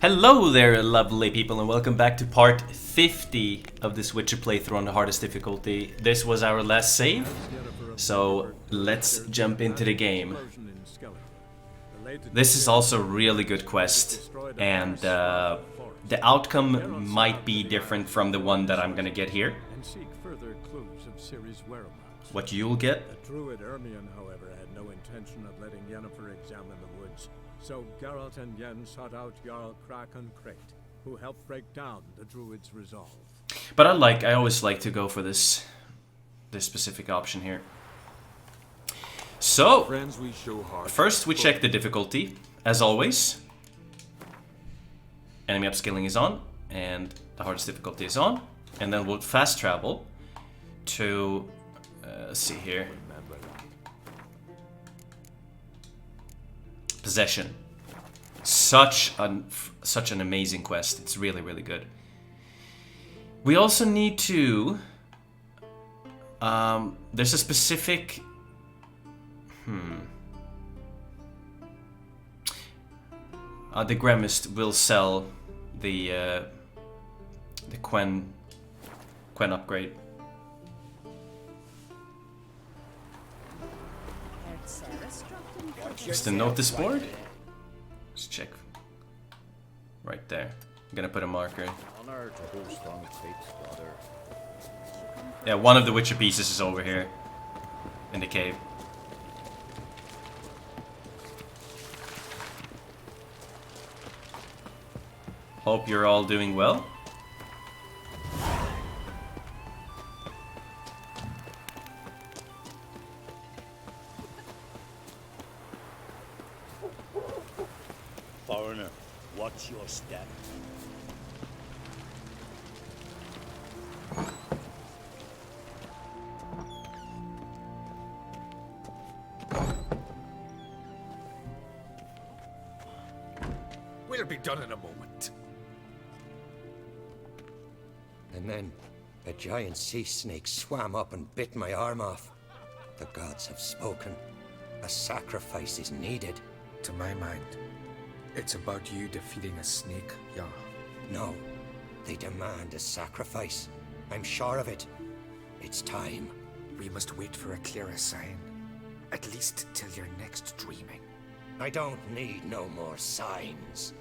Hello there, lovely people, and welcome back to part 50 of this Witcher playthrough on the hardest difficulty. This was our last save, so let's jump into the game. This is also a really good quest, and the outcome might be different from the one that I'm gonna get here. What you'll get. The druid Ermion, however, had no intention of letting Yennefer examine the woods. So Geralt and Yen sought out Jarl and Crate, who helped break down the druid's resolve. But I always like to go for this specific option here. So, first we check the difficulty, as always. Enemy upscaling is on, and the hardest difficulty is on. And then we'll fast travel to, let's see here. Possession. Such an amazing quest. It's really, really good. We also need to... there's a specific... the Gremist will sell the Gwent upgrade. Just the notice board? Let's check. Right there. I'm gonna put a marker. Yeah, one of the Witcher pieces is over here. In the cave. Hope you're all doing well. Foreigner, watch your step. We'll be done in a moment. And then a giant sea snake swam up and bit my arm off. The gods have spoken. A sacrifice is needed. To my mind, it's about you defeating a snake, Jarl. No, they demand a sacrifice. I'm sure of it. It's time. We must wait for a clearer sign. At least till your next dreaming. I don't need no more signs.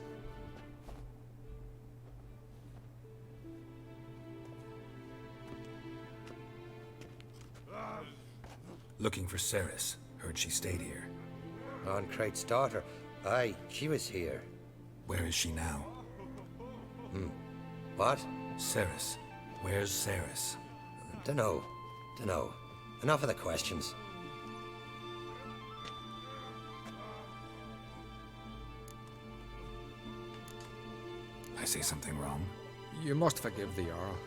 Looking for Ceres. Heard she stayed here. On Crate's daughter. Aye, she was here. Where is she now? What? Ceres. Where's Ceres? Dunno. Enough of the questions. I say something wrong? You must forgive the Jarl.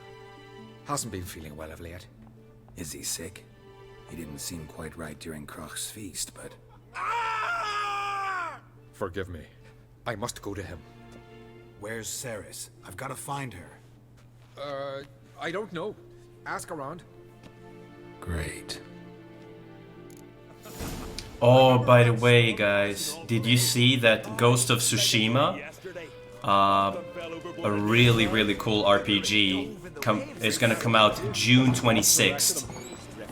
Hasn't been feeling well of late. Is he sick? He didn't seem quite right during Crach's feast, but... Forgive me. I must go to him. Where's Ceres? I've got to find her. I don't know. Ask around. Great. Oh, by the way, guys, did you see that Ghost of Tsushima, a really, really cool RPG, is gonna come out June 26th.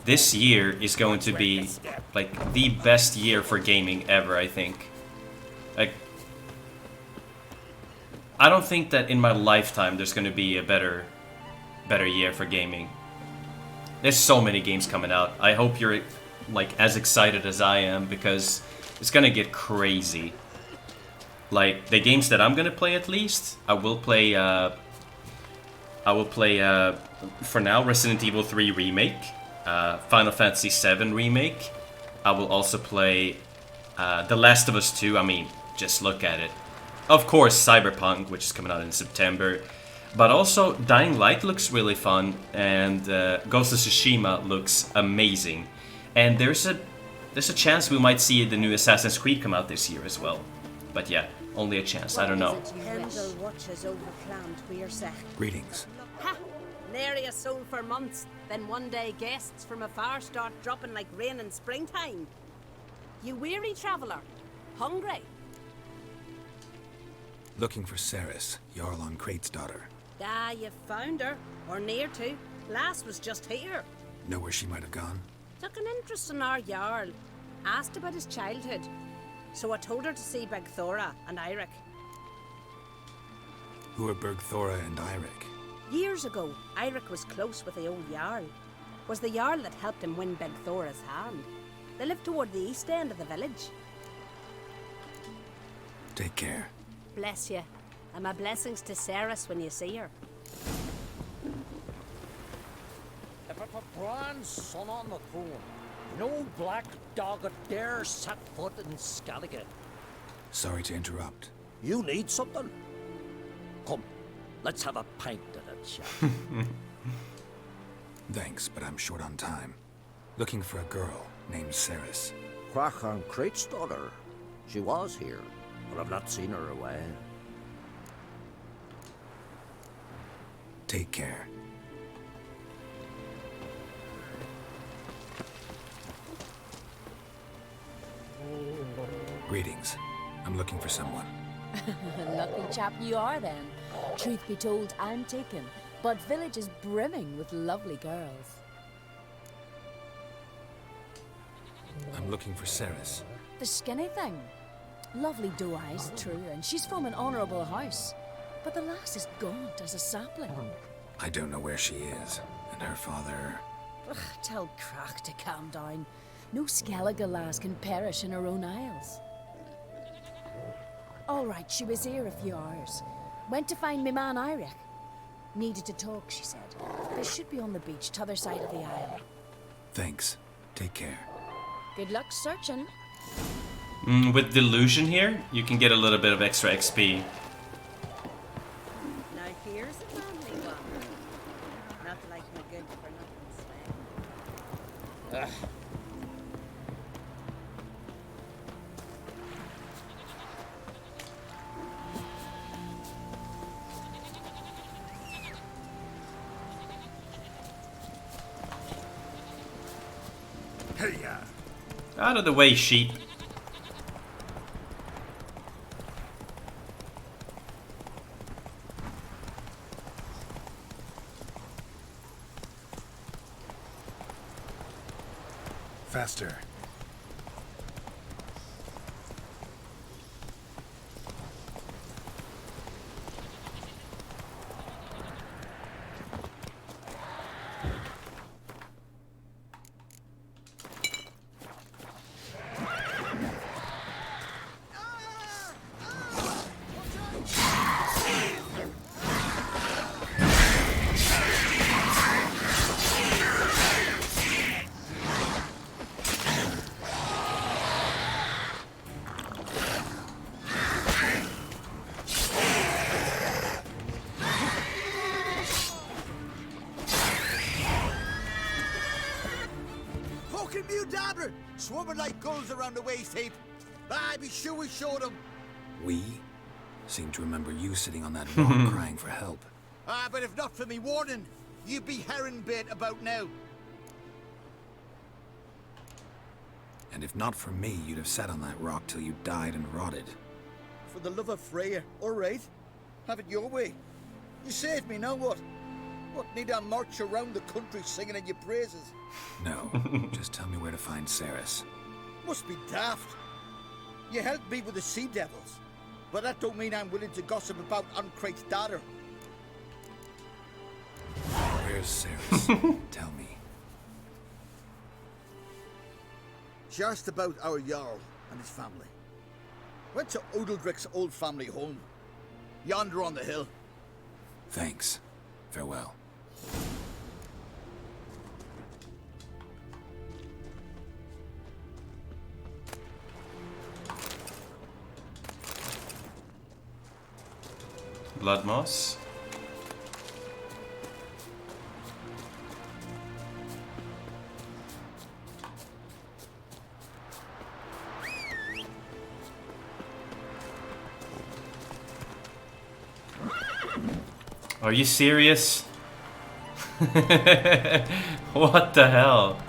This year is going to be, like, the best year for gaming ever, I think. Like, I don't think that in my lifetime there's gonna be a better year for gaming. There's so many games coming out. I hope you're, like, as excited as I am, because it's gonna get crazy. Like, the games that I'm gonna play, at least, I will play, for now, Resident Evil 3 Remake, Final Fantasy 7 Remake. I will also play The Last of Us 2. I mean, just look at it. Of course, Cyberpunk, which is coming out in September. But also, Dying Light looks really fun, and Ghost of Tsushima looks amazing. And there's a chance we might see the new Assassin's Creed come out this year as well. But yeah, only a chance, I don't know. Greetings. Ha! Nary a soul for months. Then one day guests from afar start dropping like rain in springtime. You weary traveller? Hungry? Looking for Ceres, Jarl on Crate's daughter. Ah, you found her. Or near to. Last was just here. Know where she might have gone? Took an interest in our Jarl. Asked about his childhood. So I told her to see Bergthora and Eirik. Who are Bergthora and Eirik? Years ago, Eirik was close with the old Jarl. Was the Jarl that helped him win Bergthora's hand. They lived toward the east end of the village. Take care. Bless you. And my blessings to Ceres when you see her. If it were Bran's son on the throne, no black dog would dare set foot in Skellige. Sorry to interrupt. You need something? Come, let's have a pint and a chat. Thanks, but I'm short on time. Looking for a girl named Ceres. Crach on Crate's daughter. She was here, but I've not seen her away. Take care. Greetings. I'm looking for someone. Lucky chap you are then. Truth be told, I'm taken, but village is brimming with lovely girls. I'm looking for Ceres. The skinny thing. Lovely doe eyes, true, and she's from an honourable house. But the lass is gaunt as a sapling. I don't know where she is, and her father... Ugh, tell Crach to calm down. No Skellige lass can perish in her own isles. All right, she was here a few hours. Went to find me man Eirik. Needed to talk, she said. They should be on the beach, t'other side of the isle. Thanks. Take care. Good luck searching. With Delusion here, you can get a little bit of extra XP. Now here's a family one. Not like my good for nothing swag. Out of the way, sheep. Faster. Swarming like gulls around the waist heap. I'd be sure we showed them. We? Seem to remember you sitting on that rock crying for help. But if not for me warning, you'd be herring bait about now. And if not for me, you'd have sat on that rock till you died and rotted. For the love of Freya, all right. Have it your way. You saved me, now what? What, need I march around the country singing in your praises? No, just tell me where to find Ceres. Must be daft. You helped me with the Sea Devils, but that don't mean I'm willing to gossip about Uncrate's daughter. Where's Ceres? Tell me. She asked about our Jarl and his family. Went to Odeldrick's old family home. Yonder on the hill. Thanks. Farewell. Blood moss. Are you serious? What the hell?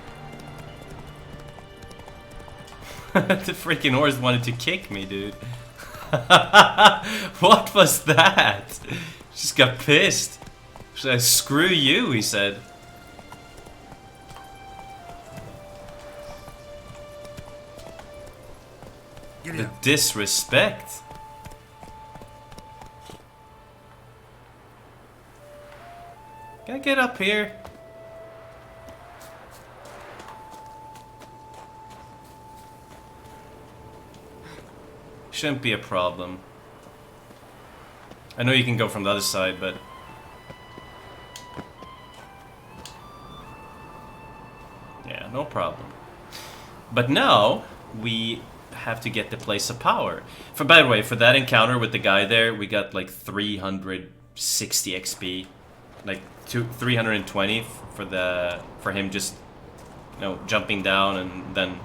The freaking horse wanted to kick me, dude. What was that? Just got pissed. Screw you, he said. The disrespect. Can I get up here? Shouldn't be a problem. I know you can go from the other side, but... yeah, no problem. But now, we have to get the place of power. By the way, for that encounter with the guy there, we got like 360 XP. Like 320 for him just, you know, jumping down, and then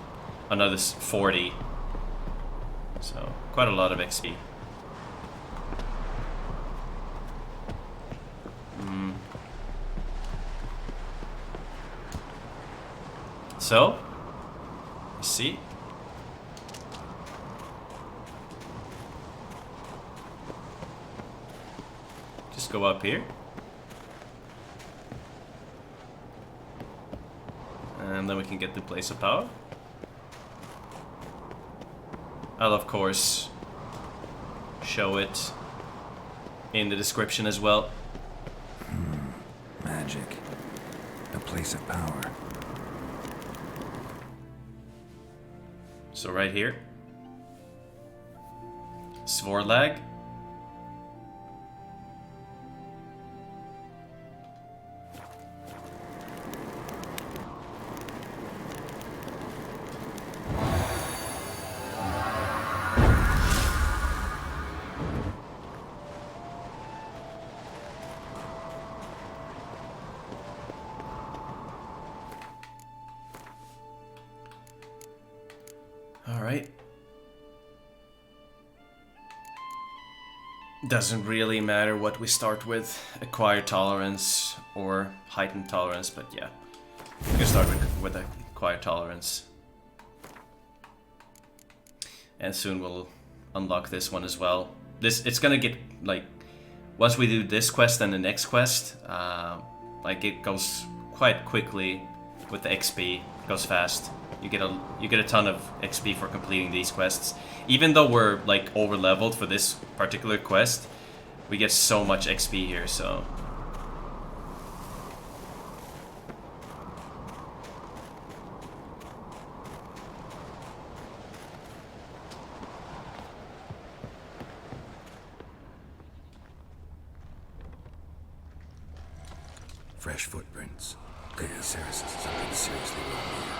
another 40. So, quite a lot of XP. So, you see? Just go up here. And then we can get the place of power. I'll of course show it in the description as well. Magic. A place of power. So right here. Svorlag. Alright. Doesn't really matter what we start with, acquired tolerance or heightened tolerance, but yeah. We can start with acquired tolerance. And soon we'll unlock this one as well. It's gonna get, like, once we do this quest and the next quest, like, it goes quite quickly with the XP. It goes fast. You get a ton of XP for completing these quests. Even though we're like over leveled for this particular quest, we get so much XP here, so. Fresh footprints. Could be Ceres' something seriously wrong here.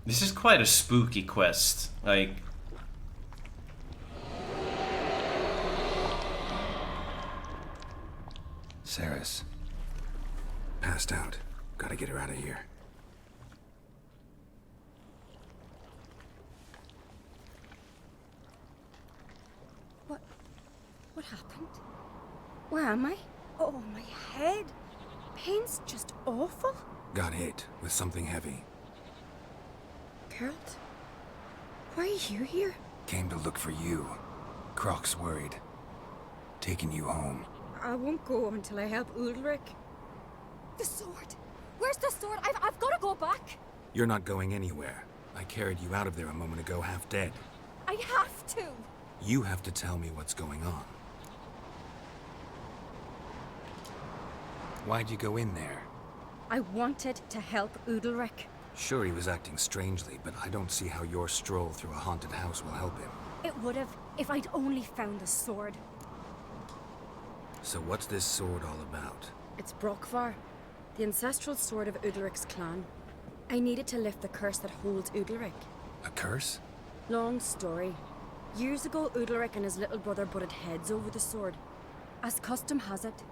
This is quite a spooky quest. Like, Ceres. Passed out. Gotta get her out of here. What happened? Where am I? Oh, my head. Pain's just awful. Got hit with something heavy. Geralt? Why are you here? Came to look for you. Croc's worried. Taking you home. I won't go until I help Ulrich. The sword! Where's the sword? I've got to go back! You're not going anywhere. I carried you out of there a moment ago half dead. I have to! You have to tell me what's going on. Why'd you go in there? I wanted to help Ulrich. Sure, he was acting strangely, but I don't see how your stroll through a haunted house will help him. It would have, if I'd only found the sword. So what's this sword all about? It's Brokvar, the ancestral sword of Udalric's clan. I needed to lift the curse that holds Udalric. A curse? Long story. Years ago, Udalric and his little brother butted heads over the sword. As custom has it,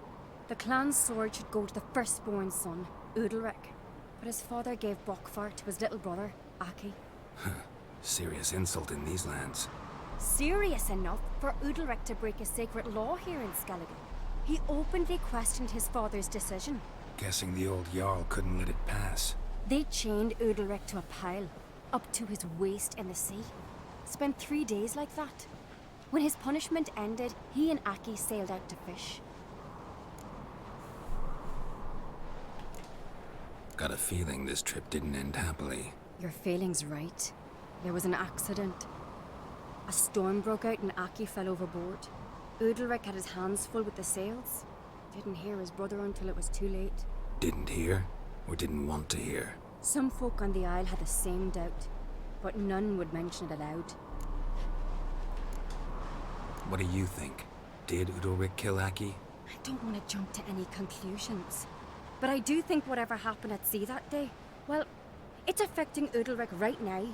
the clan's sword should go to the firstborn son, Udalric. But his father gave Brokvar to his little brother, Aki. Serious insult in these lands. Serious enough for Udalric to break a sacred law here in Skellige. He openly questioned his father's decision. Guessing the old Jarl couldn't let it pass. They chained Udalric to a pile. up to his waist in the sea. Spent 3 days like that. When his punishment ended, he and Aki sailed out to fish. Got a feeling this trip didn't end happily. Your feeling's right. There was an accident. A storm broke out and Aki fell overboard. Udalric had his hands full with the sails. Didn't hear his brother until it was too late. Didn't hear, or didn't want to hear? Some folk on the Isle had the same doubt, but none would mention it aloud. What do you think? Did Udalric kill Aki? I don't want to jump to any conclusions, but I do think whatever happened at sea that day, well, it's affecting Udalric right now,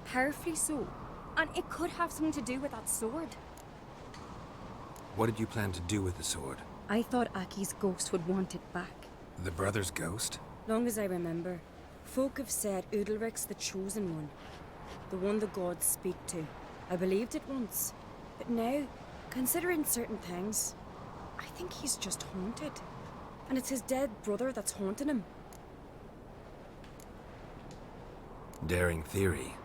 powerfully so, and it could have something to do with that sword. What did you plan to do with the sword? I thought Aki's ghost would want it back. The brother's ghost? Long as I remember, folk have said Udalric's the chosen one, the one the gods speak to. I believed it once, but now, considering certain things, I think he's just haunted. And it's his dead brother that's haunting him. Daring theory.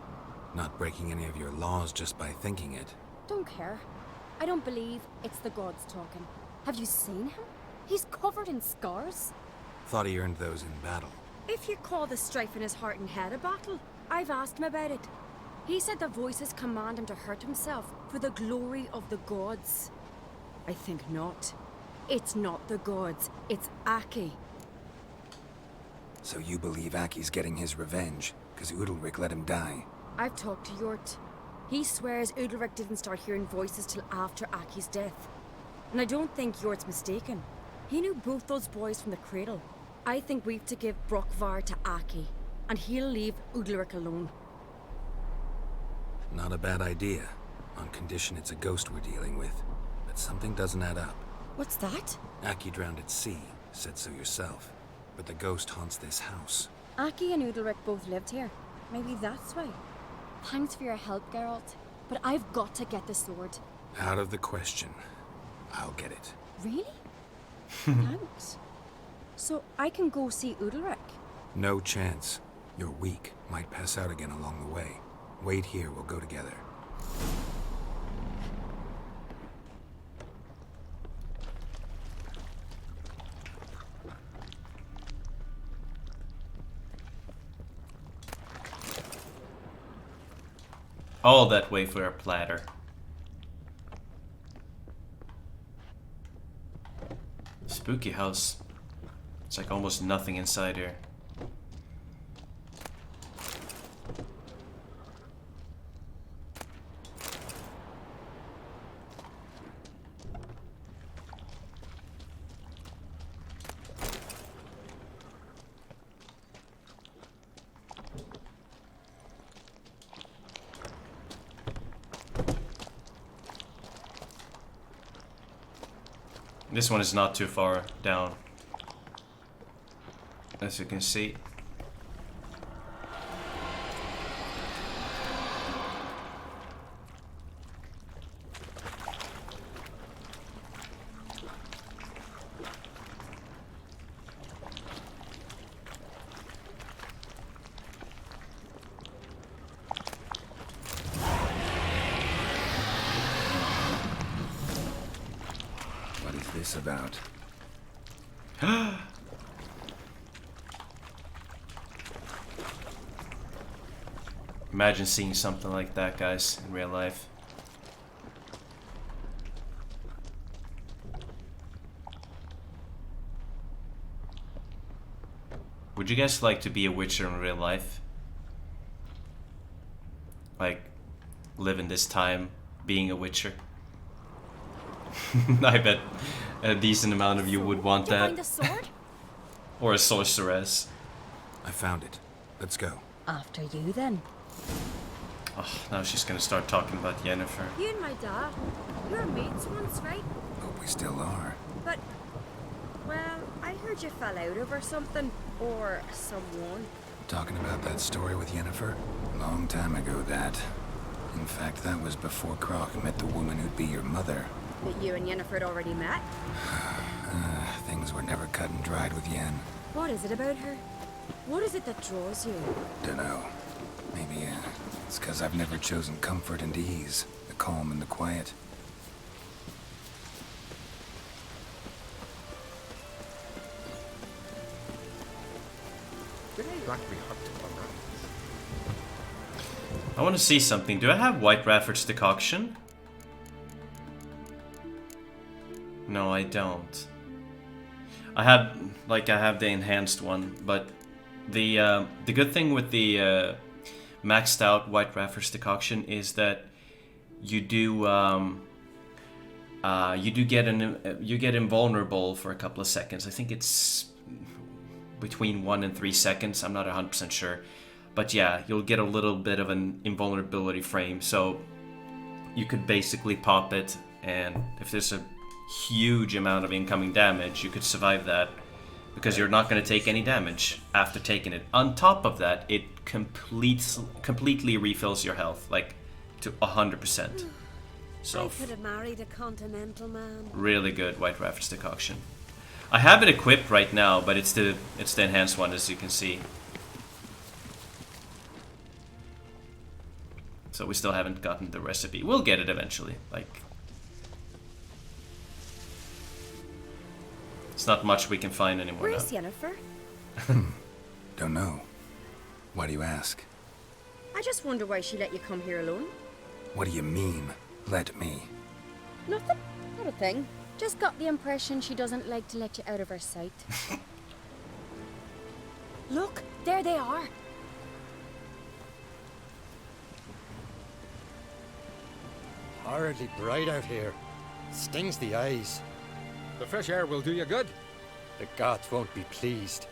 Not breaking any of your laws just by thinking it. Don't care. I don't believe it's the gods talking. Have you seen him? He's covered in scars. Thought he earned those in battle. If you call the strife in his heart and head a battle, I've asked him about it. He said the voices command him to hurt himself for the glory of the gods. I think not. It's not the gods, it's Aki. So you believe Aki's getting his revenge, because Udalric let him die? I've talked to Yort. He swears Udalric didn't start hearing voices till after Aki's death. And I don't think Yort's mistaken. He knew both those boys from the cradle. I think we've to give Brokvar to Aki, and he'll leave Udalric alone. Not a bad idea, on condition it's a ghost we're dealing with. But something doesn't add up. What's that? Aki drowned at sea, said so yourself. But the ghost haunts this house. Aki and Udalric both lived here. Maybe that's why. Thanks for your help, Geralt. But I've got to get the sword. Out of the question. I'll get it. Really? Thanks. So I can go see Udalric? No chance. You're weak. Might pass out again along the way. Wait here, we'll go together. All that way for a platter. Spooky house. It's like almost nothing inside here. This one is not too far down, as you can see. About. Imagine seeing something like that, guys, in real life. Would you guys like to be a witcher in real life? Like, live in this time being a witcher? I bet a decent amount of you would want that. Find the sword? Or a sorceress. I found it. Let's go. After you, then. Oh, now she's gonna start talking about Yennefer. You and my dad, you were mates once, right? Hope we still are. But, well, I heard you fell out over something. Or someone. Talking about that story with Yennefer? Long time ago, that. In fact, that was before Croc met the woman who'd be your mother. That you and Yennefer had already met? Things were never cut and dried with Yen. What is it about her? What is it that draws you? Dunno. Maybe it's because I've never chosen comfort and ease, the calm and the quiet. I want to see something. Do I have White Raffer's decoction? No, I don't. I have the enhanced one, but the good thing with the maxed out White Raffer's decoction is that you do get invulnerable for a couple of seconds. I think it's between 1 and 3 seconds. I'm not 100% sure, but yeah, you'll get a little bit of an invulnerability frame. So you could basically pop it, and if there's a huge amount of incoming damage, you could survive that because you're not going to take any damage after taking it. On top of that, it completely refills your health, like to 100%. So I could have married a continental man. Really good White Raffer's decoction. I have it equipped right now, but it's the enhanced one, as you can see. So we still haven't gotten the recipe. We'll get it eventually. Like, it's not much we can find anymore. Where's now. Yennefer? Don't know. Why do you ask? I just wonder why she let you come here alone. What do you mean, let me? Nothing. Not a thing. Just got the impression she doesn't like to let you out of her sight. Look, there they are. Horridly bright out here. Stings the eyes. The fresh air will do you good. The gods won't be pleased.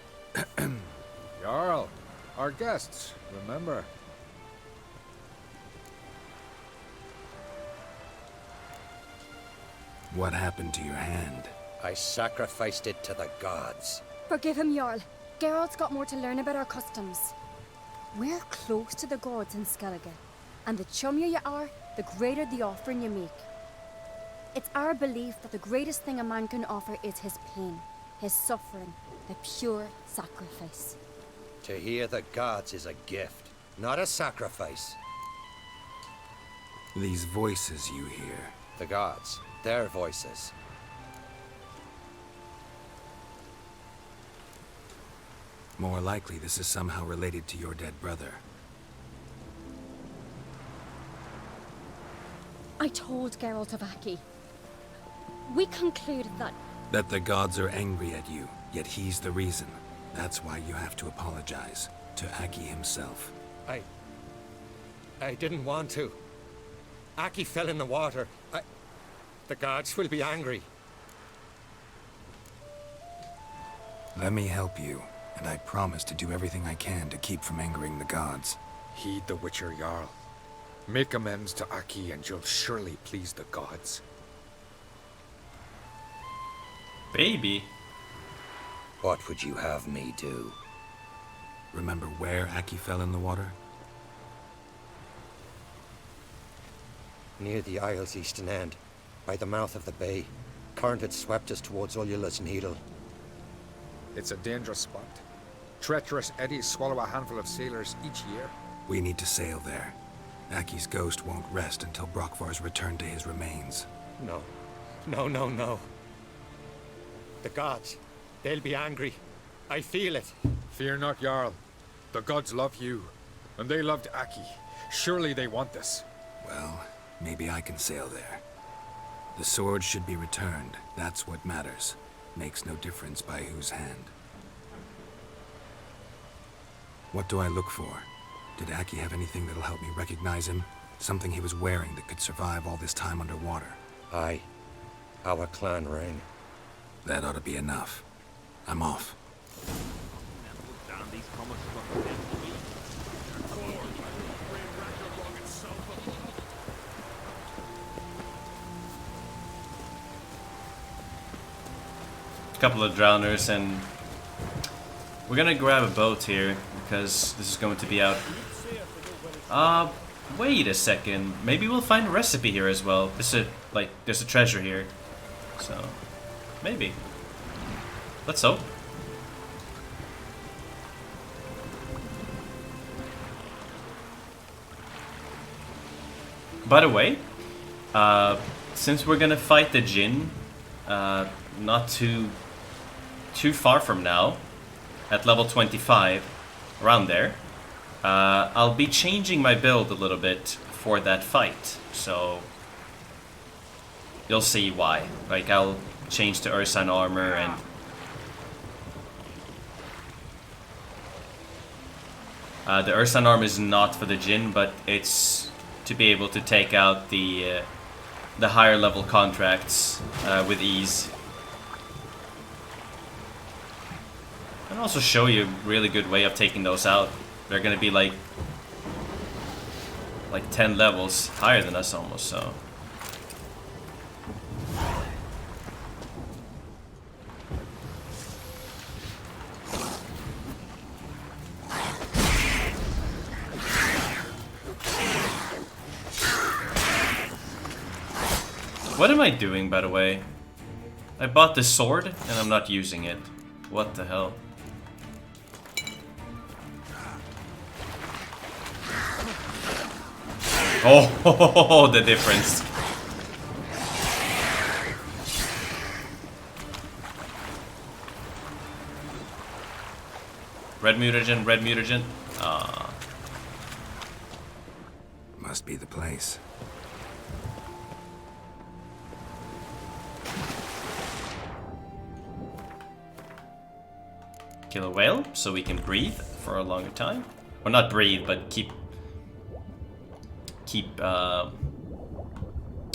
Jarl, our guests, remember. What happened to your hand? I sacrificed it to the gods. Forgive him, Jarl. Geralt's got more to learn about our customs. We're close to the gods in Skellige, and the chummier you are, the greater the offering you make. It's our belief that the greatest thing a man can offer is his pain, his suffering, the pure sacrifice. To hear the gods is a gift, not a sacrifice. These voices you hear. The gods, their voices. More likely this is somehow related to your dead brother. I told Geralt of Aki. We concluded that... That the gods are angry at you, yet he's the reason. That's why you have to apologize to Aki himself. I didn't want to. Aki fell in the water. The gods will be angry. Let me help you, and I promise to do everything I can to keep from angering the gods. Heed the Witcher, Jarl. Make amends to Aki and you'll surely please the gods. Baby. What would you have me do? Remember where Aki fell in the water? Near the Isle's eastern end, by the mouth of the bay. Current had swept us towards Ullula's Needle. It's a dangerous spot. Treacherous eddies swallow a handful of sailors each year. We need to sail there. Aki's ghost won't rest until Brokvar's returned to his remains. No. No. The gods, they'll be angry. I feel it. Fear not, Jarl. The gods love you, and they loved Aki. Surely they want this. Well, maybe I can sail there. The sword should be returned. That's what matters. Makes no difference by whose hand. What do I look for? Did Aki have anything that'll help me recognize him? Something he was wearing that could survive all this time underwater? Aye. Our clan ring. That ought to be enough. I'm off. Couple of drowners, and we're gonna grab a boat here because this is going to be out. Wait a second. Maybe we'll find a recipe here as well. There's a treasure here, so maybe. Let's hope. By the way, since we're gonna fight the Jinn not too far from now, at level 25, around there, I'll be changing my build a little bit for that fight, so you'll see why. Like, I'll change to Ursan armor and the Ursan armor is not for the Jinn, but it's to be able to take out the higher level contracts with ease. And also show you a really good way of taking those out. They're gonna be like 10 levels higher than us almost, so. What am I doing, by the way? I bought this sword and I'm not using it. What the hell? Oh, the difference. Red mutagen, red mutagen. Ah. Must be the place. Kill a whale so we can breathe for a longer time. Or not breathe, but keep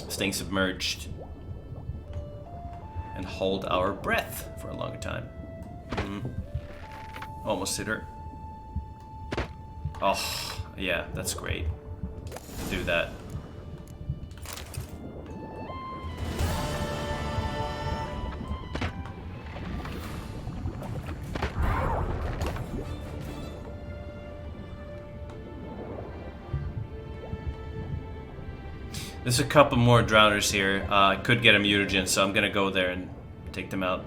staying submerged. And hold our breath for a longer time. Almost hit her. Oh, yeah, that's great. Do that. There's a couple more drowners here. I could get a mutagen, so I'm gonna go there and take them out.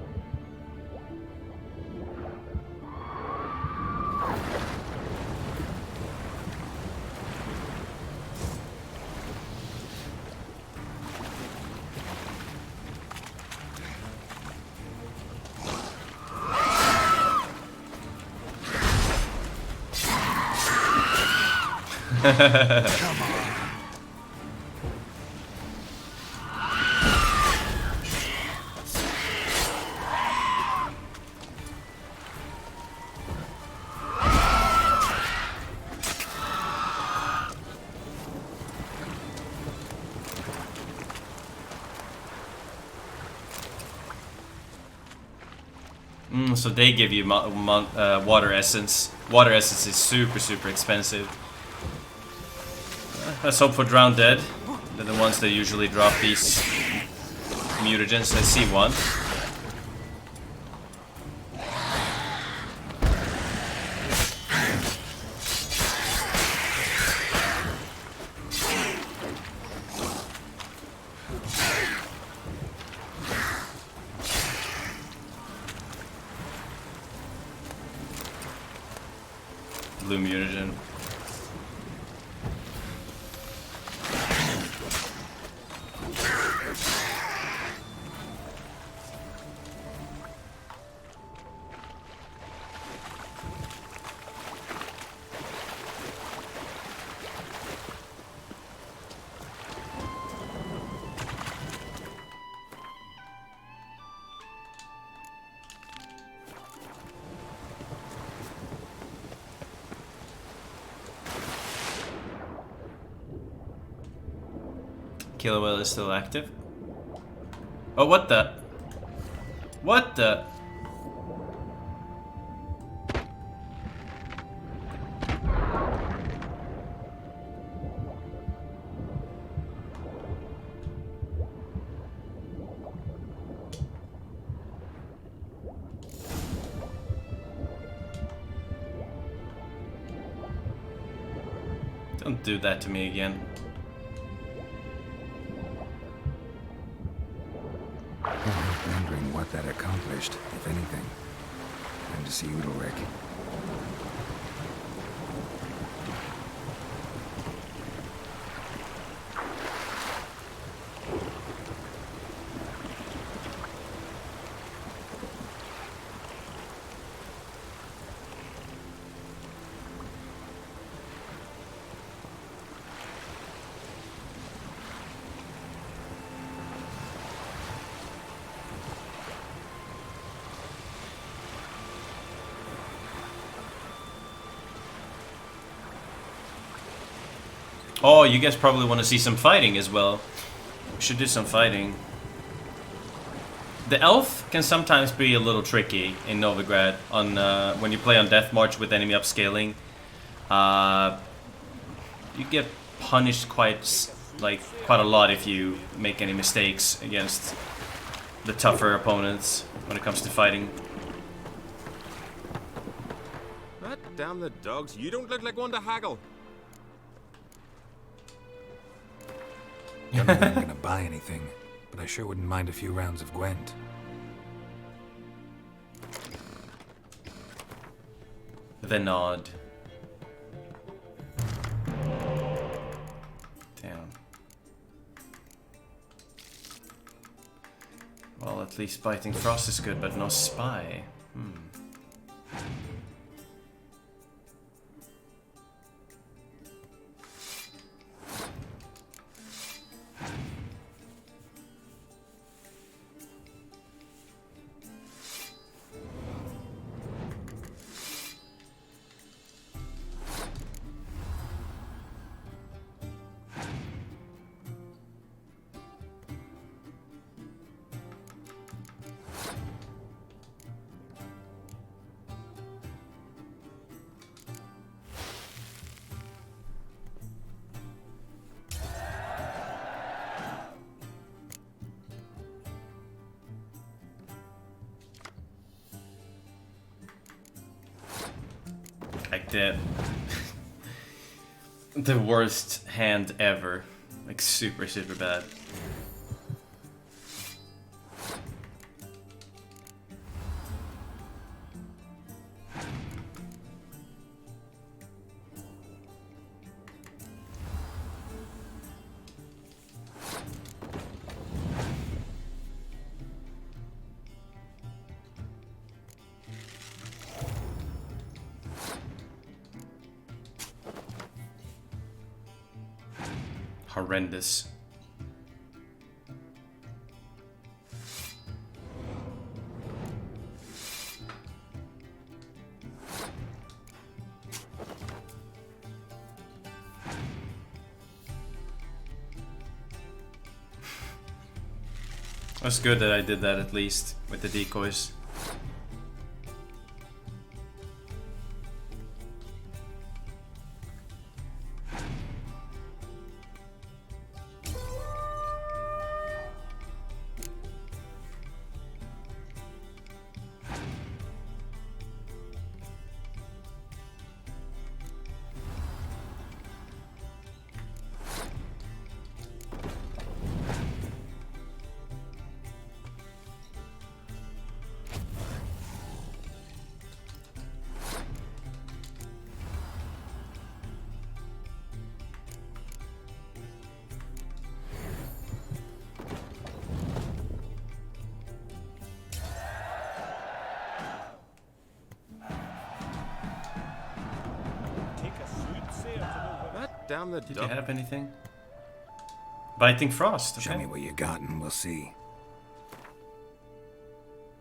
Come on. So they give you water essence. Water essence is super expensive. Let's hope for Drowned Dead. They're the ones that usually drop these mutagens. I see one. Blue mutagen. Killer Whale is still active. Oh, what the? What the? Don't do that to me again. Wondering what that accomplished, if anything. Time to see Udalric. Oh, you guys probably want to see some fighting as well. We should do some fighting. The elf can sometimes be a little tricky in Novigrad on when you play on Death March with enemy upscaling. You get punished quite a lot if you make any mistakes against the tougher opponents when it comes to fighting. God damn the dogs! You don't look like one to haggle. I'm not gonna buy anything, but I sure wouldn't mind a few rounds of Gwent. The nod. Damn. Well, at least Biting Frost is good, but no Spy. Like the worst hand ever. Like super bad. Horrendous. That's good that I did that at least with the decoys. Damn the Did you have anything? Biting Frost. Okay. Show me what you got and we'll see.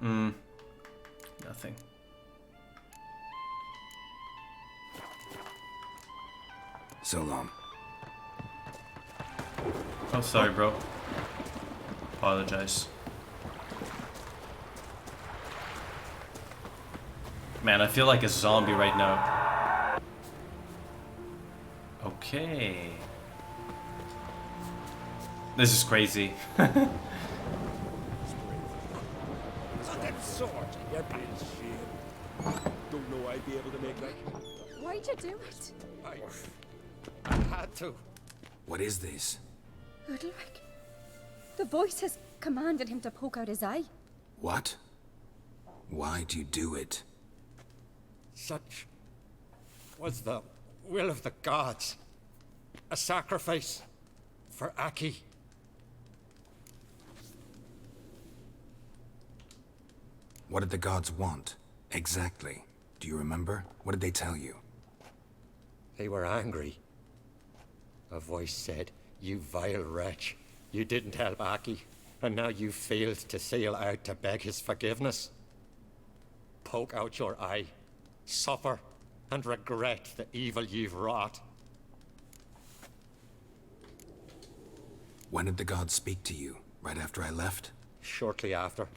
Nothing. So long. Oh, sorry, bro. Apologize. Man, I feel like a zombie right now. Okay. This is crazy. That sword, you're being shame. Don't know I'd be able to make that. Why'd you do it? I had to. What is this? Udalric. The voice has commanded him to poke out his eye. What? Why'd you do it? Such was the will of the gods. A sacrifice for Aki. What did the gods want? Exactly. Do you remember? What did they tell you? They were angry. A voice said, "You vile wretch. You didn't help Aki, and now you failed to sail out to beg his forgiveness. Poke out your eye, suffer, and regret the evil you've wrought." When did the gods speak to you? Right after I left? Shortly after.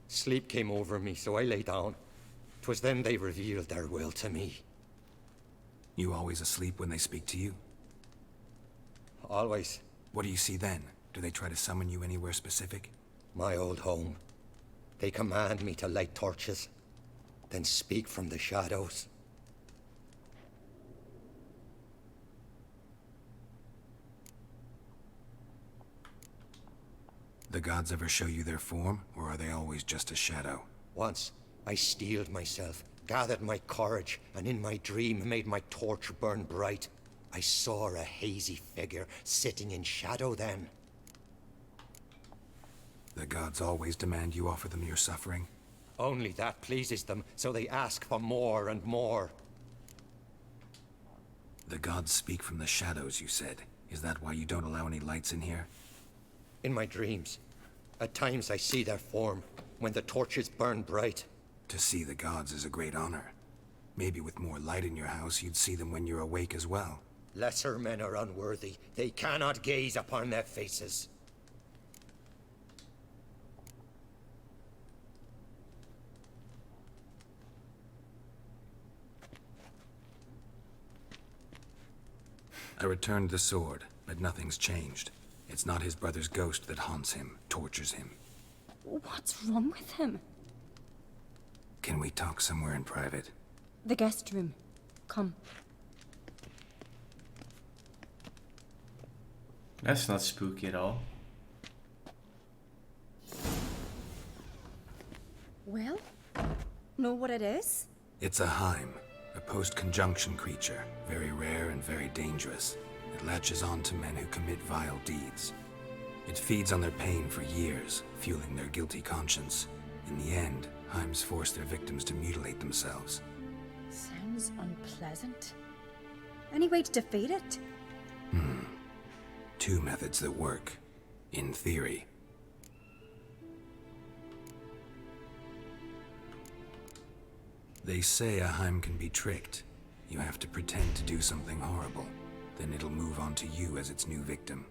Sleep came over me, so I lay down. 'Twas then they revealed their will to me. You always asleep when they speak to you? Always. What do you see then? Do they try to summon you anywhere specific? My old home. They command me to light torches, then speak from the shadows. The gods ever show you their form, or are they always just a shadow? Once, I steeled myself, gathered my courage, and in my dream made my torch burn bright. I saw a hazy figure sitting in shadow then. The gods always demand you offer them your suffering? Only that pleases them, so they ask for more and more. The gods speak from the shadows, you said. Is that why you don't allow any lights in here? In my dreams. At times I see their form, when the torches burn bright. To see the gods is a great honor. Maybe with more light in your house, you'd see them when you're awake as well. Lesser men are unworthy. They cannot gaze upon their faces. I returned the sword, but nothing's changed. It's not his brother's ghost that haunts him, tortures him. What's wrong with him? Can we talk somewhere in private? The guest room. Come. That's not spooky at all. Well, know what it is? It's a hime, a post-conjunction creature, very rare and very dangerous. It latches on to men who commit vile deeds. It feeds on their pain for years, fueling their guilty conscience. In the end, himes force their victims to mutilate themselves. Sounds unpleasant. Any way to defeat it? Two methods that work, in theory. They say a hime can be tricked. You have to pretend to do something horrible. Then it'll move on to you as its new victim.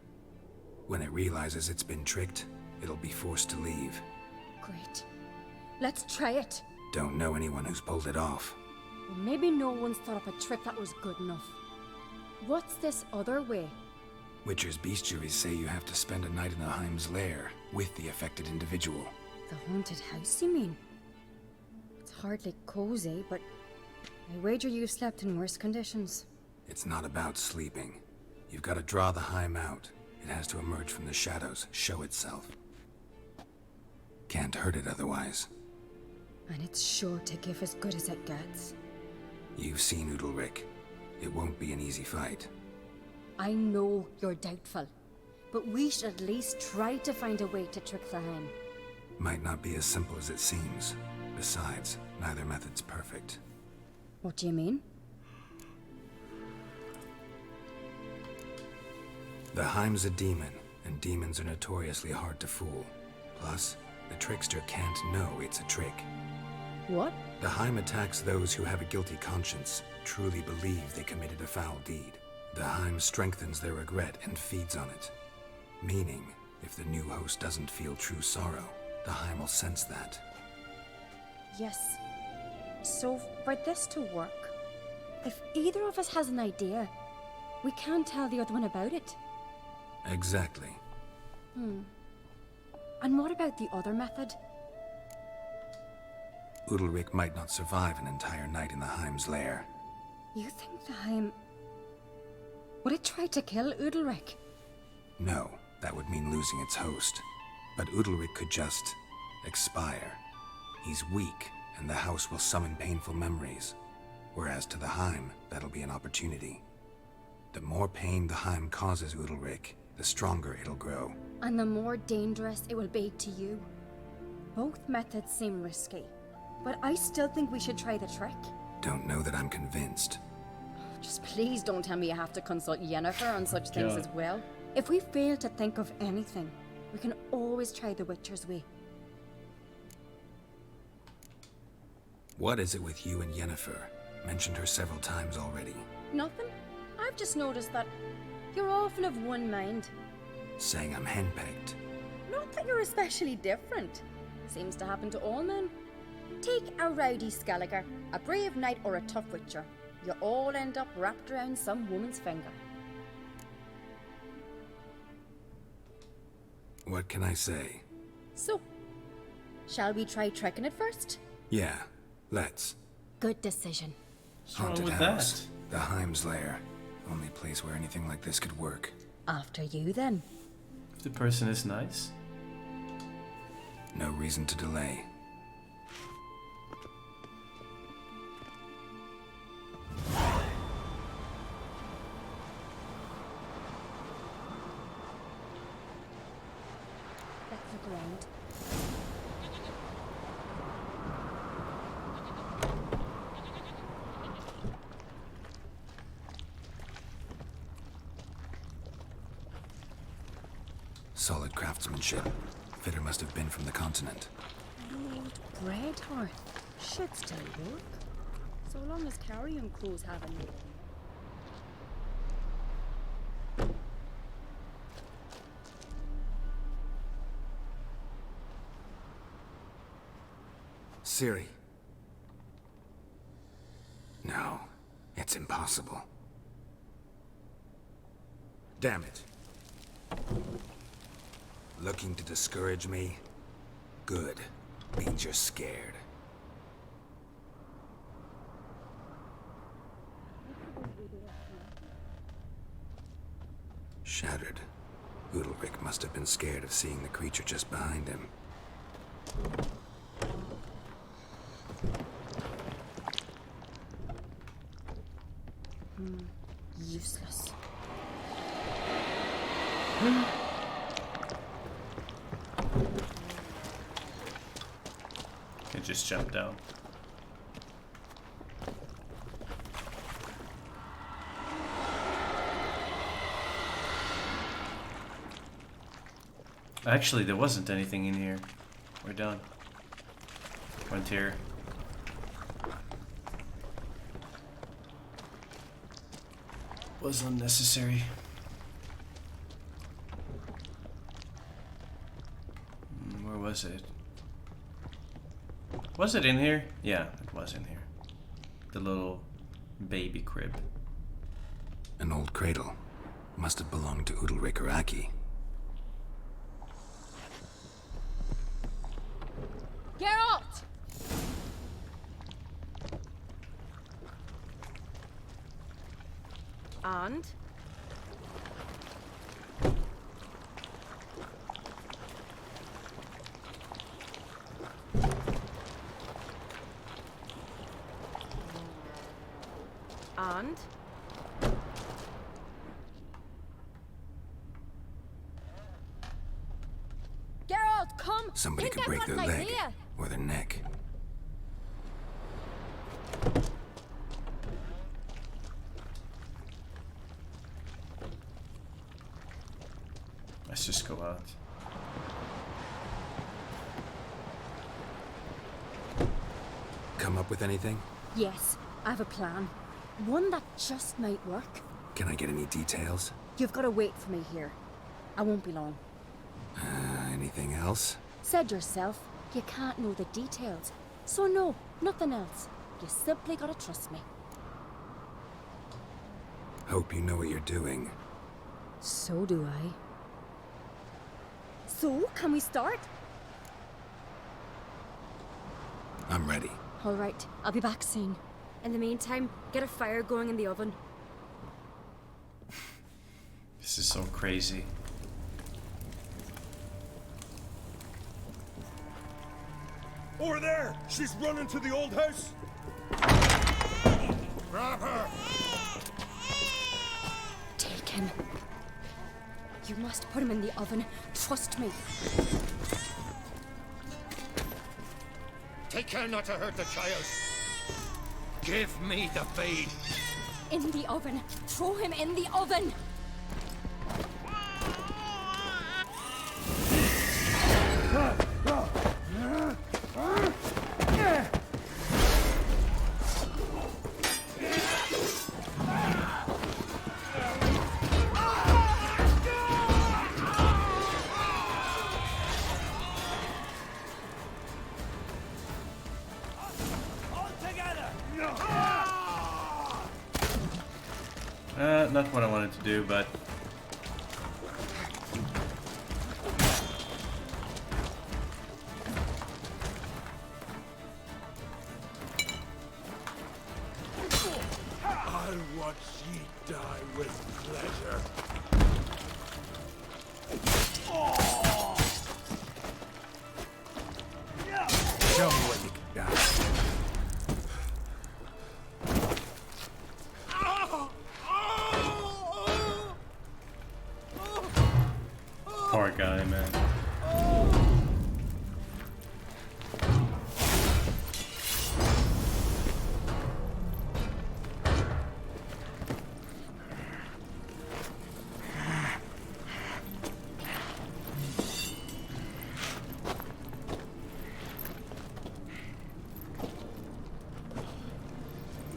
When it realizes it's been tricked, it'll be forced to leave. Great. Let's try it. Don't know anyone who's pulled it off. Well, maybe no one's thought up a trick that was good enough. What's this other way? Witcher's bestiaries say you have to spend a night in the hime's lair with the affected individual. The haunted house, you mean? It's hardly cozy, but I wager you've slept in worse conditions. It's not about sleeping. You've got to draw the hime out. It has to emerge from the shadows, show itself. Can't hurt it otherwise. And it's sure to give as good as it gets. You've seen Udalric. It won't be an easy fight. I know you're doubtful, but we should at least try to find a way to trick the hime. Might not be as simple as it seems. Besides, neither method's perfect. What do you mean? The hime's a demon, and demons are notoriously hard to fool. Plus, the trickster can't know it's a trick. What? The hime attacks those who have a guilty conscience, truly believe they committed a foul deed. The hime strengthens their regret and feeds on it. Meaning, if the new host doesn't feel true sorrow, the hime will sense that. Yes. So, for this to work, if either of us has an idea, we can't tell the other one about it. Exactly. And what about the other method? Udalric might not survive an entire night in the hime's lair. You think the hime... Would it try to kill Udalric? No, that would mean losing its host. But Udalric could just... expire. He's weak, and the house will summon painful memories. Whereas to the hime, that'll be an opportunity. The more pain the hime causes Udalric, the stronger it'll grow. And the more dangerous it will be to you. Both methods seem risky, but I still think we should try the trick. Don't know that I'm convinced. Just please don't tell me you have to consult Yennefer on such things as well. If we fail to think of anything, we can always try the Witcher's way. What is it with you and Yennefer? Mentioned her several times already. Nothing. I've just noticed that you're often of one mind. saying I'm henpecked. Not that you're especially different. Seems to happen to all men. Take a rowdy Skelliger, a brave knight, or a tough witcher. You all end up wrapped around some woman's finger. What can I say? So, shall we try trekking it first? Yeah, let's. Good decision. What's wrong Haunted with house. The Hime's lair. Only place where anything like this could work. After you, then. If the person is nice. No reason to delay. Let's look around. Solid craftsmanship. Fitter must have been from the continent. An old bread hearth. Should still work. So long as carrion crows have any. Ciri. No, it's impossible. Damn it. Looking to discourage me? Good. Means you're scared. Shattered. Udalric must have been scared of seeing the creature just behind him. Useless. Can just jump down. Actually, there wasn't anything in here. We're done. Went here. Was unnecessary. Where was it? Was it in here? Yeah, it was in here. The little baby crib. An old cradle. Must have belonged to Udalric or Aki. Geralt! And? And? Geralt, come! Somebody Think could I've break got their an leg idea. or their neck. Let's just go out. Come up with anything? Yes, I have a plan. One that just might work. Can I get any details? You've got to wait for me here. I won't be long. Anything else? Said yourself, you can't know the details. So no, nothing else. You simply gotta trust me. Hope you know what you're doing. So do I. So, can we start? I'm ready. All right, I'll be back soon. In the meantime, get a fire going in the oven. This is so crazy. Over there! She's running to the old house! Grab her! Take him. You must put him in the oven. Trust me. Take care not to hurt the child. Give me the feed. In the oven. Throw him in the oven. not what I wanted to do, but... I'll watch ye die with pleasure. Show me what you got. Poor guy, man.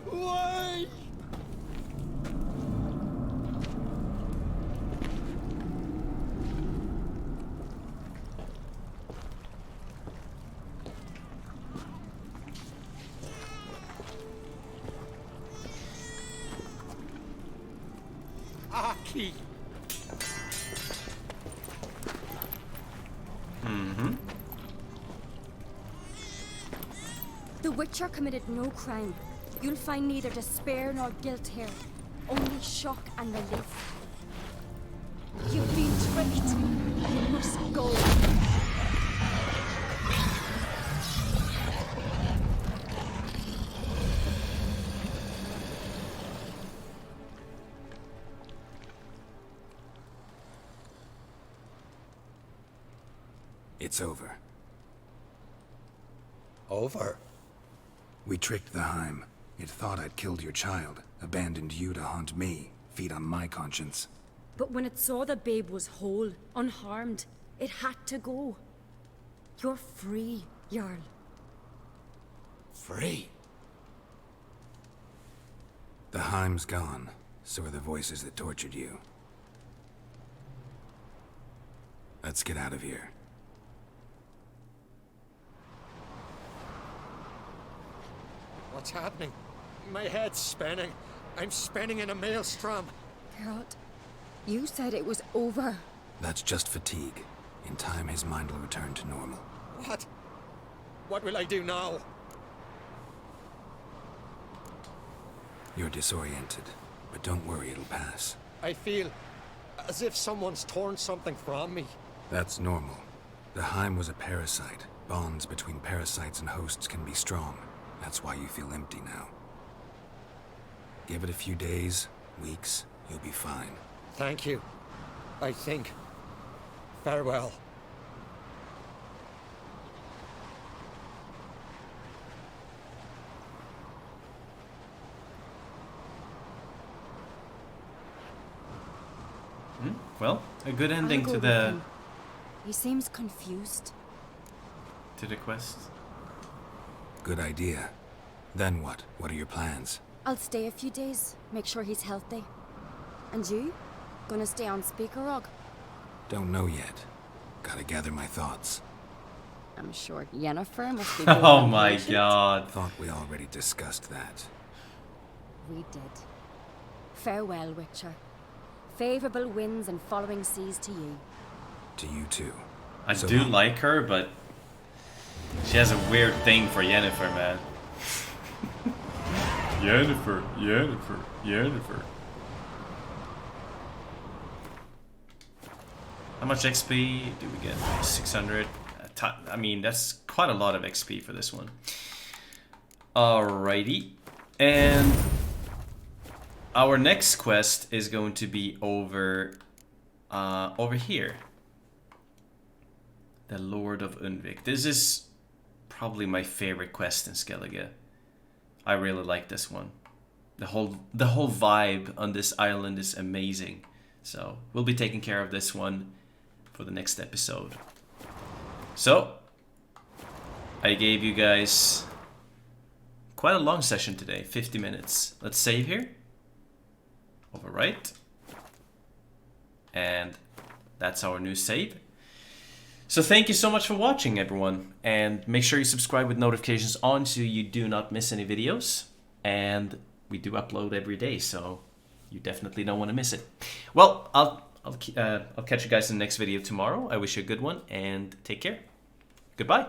Why? Aki! Mm-hmm. The Witcher committed no crime. You'll find neither despair nor guilt here. Only shock and relief. You've been tricked. You must go. It's over. Over? We tricked the hime. It thought I'd killed your child, abandoned you to haunt me, feed on my conscience. But when it saw the babe was whole, unharmed, it had to go. You're free, Jarl. Free? The hime's gone, so are the voices that tortured you. Let's get out of here. What's happening? My head's spinning. I'm spinning in a maelstrom. Geralt, you said it was over. That's just fatigue. In time, his mind will return to normal. What? What will I do now? You're disoriented, but don't worry, it'll pass. I feel as if someone's torn something from me. That's normal. The hime was a parasite. Bonds between parasites and hosts can be strong. That's why you feel empty now. Give it a few days, weeks, you'll be fine. Thank you. I think. Farewell. Well, a good ending I'll go to with the him. He seems confused. quest. Good idea. Then what? What are your plans? I'll stay a few days, make sure he's healthy. And you? Gonna stay on Speaker Rog? Don't know yet. Gotta gather my thoughts. I'm sure Yennefer must be Oh very my impatient. god. Thought we already discussed that. We did. Farewell, Witcher. Favorable winds and following seas to you. To you too. I So do long. like her, but she has a weird thing for Yennefer, man. Yennefer, Yennefer, Yennefer. How much XP do we get? 600. I mean, that's quite a lot of XP for this one. Alrighty. And our next quest is going to be over here. The Lord of Unvik. This is probably my favorite quest in Skellige. I really like this one. The whole vibe on this island is amazing. So we'll be taking care of this one for the next episode. So I gave you guys quite a long session today, 50 minutes. Let's save here. Overwrite. And that's our new save. So thank you so much for watching, everyone. And make sure you subscribe with notifications on so you do not miss any videos. And we do upload every day, so You definitely don't want to miss it. Well, I'll catch you guys in the next video tomorrow. I wish you a good one, and take care. Goodbye.